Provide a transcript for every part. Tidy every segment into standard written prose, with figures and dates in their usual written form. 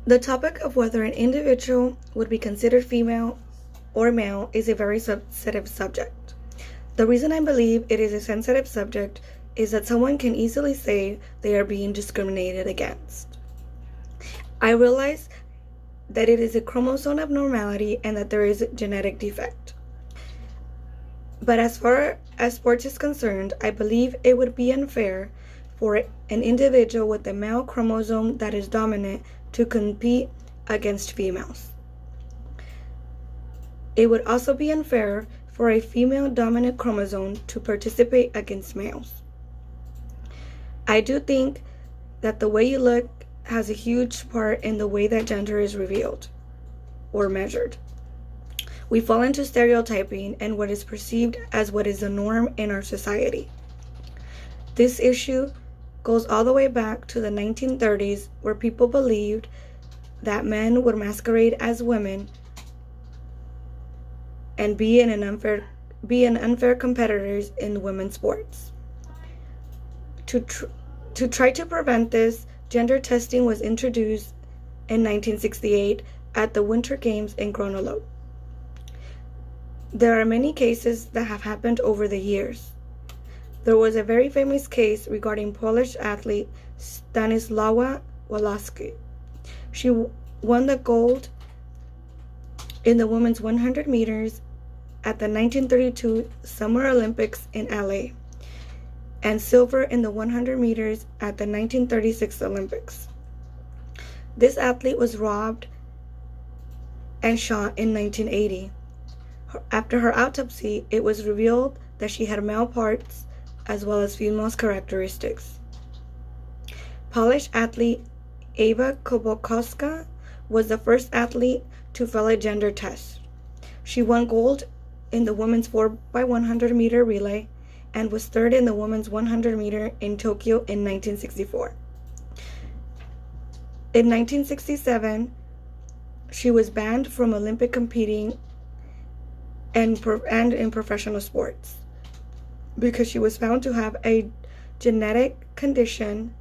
The topic of whether an individual would be considered female or male is a very sensitive subject. The reason I believe it is a sensitive subject is that someone can easily say they are being discriminated against. I realize that it is a chromosome abnormality and that there is a genetic defect. But as far as sports is concerned, I believe it would be unfair for an individual with a male chromosome that is dominant to compete against females. It would also be unfair for a female dominant chromosome to participate against males. I do think that the way you look has a huge part in the way that gender is revealed or measured. We fall into stereotyping and what is perceived as what is the norm in our society. This issue goes all the way back to the 1930s, where people believed that men would masquerade as women and be unfair competitors in women's sports. To try to prevent this, gender testing was introduced in 1968 at the Winter Games in Grenoble. There are many cases that have happened over the years. There was a very famous case regarding Polish athlete Stanislawa Waloszka. She won the gold in the women's 100 meters at the 1932 Summer Olympics in LA, and silver in the 100 meters at the 1936 Olympics. This athlete was robbed and shot in 1980. After her autopsy, it was revealed that she had male parts as well as female characteristics. Polish athlete Ewa Kobakowska was the first athlete to fail a gender test. She won gold in the women's 4x100 meter relay and was third in the women's 100 meter in Tokyo in 1964. In 1967, she was banned from Olympic competing and in professional sports because she was found to have a genetic condition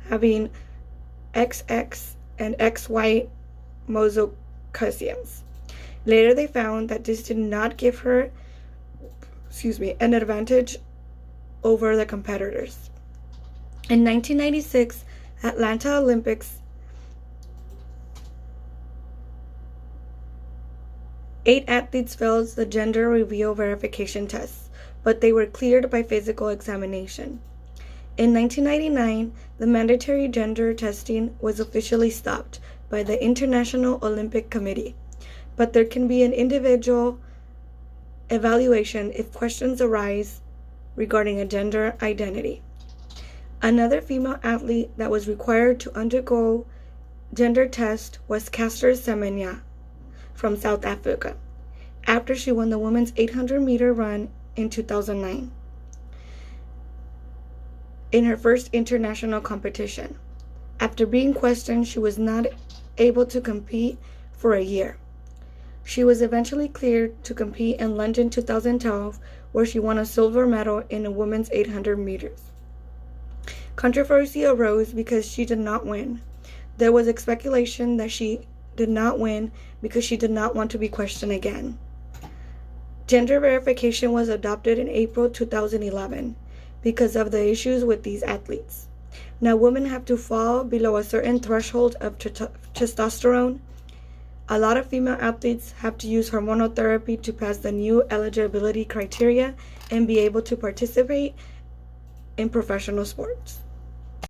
having XX and XY mosaicosins. Later they found that this did not give her an advantage over the competitors. In 1996 Atlanta Olympics, 8 athletes failed the gender reveal verification tests, but they were cleared by physical examination. In 1999, the mandatory gender testing was officially stopped by the International Olympic Committee, but there can be an individual evaluation if questions arise regarding a gender identity. Another female athlete that was required to undergo gender test was Caster Semenya from South Africa, after she won the women's 800 meter run in 2009 in her first international competition. After being questioned, she was not able to compete for a year. She was eventually cleared to compete in London 2012, where she won a silver medal in the women's 800 meters. Controversy arose because she did not win. There was a speculation that she did not win because she did not want to be questioned again. Gender verification was adopted in April 2011 because of the issues with these athletes. Now women have to fall below a certain threshold of testosterone. A lot of female athletes have to use hormonal therapy to pass the new eligibility criteria and be able to participate in professional sports.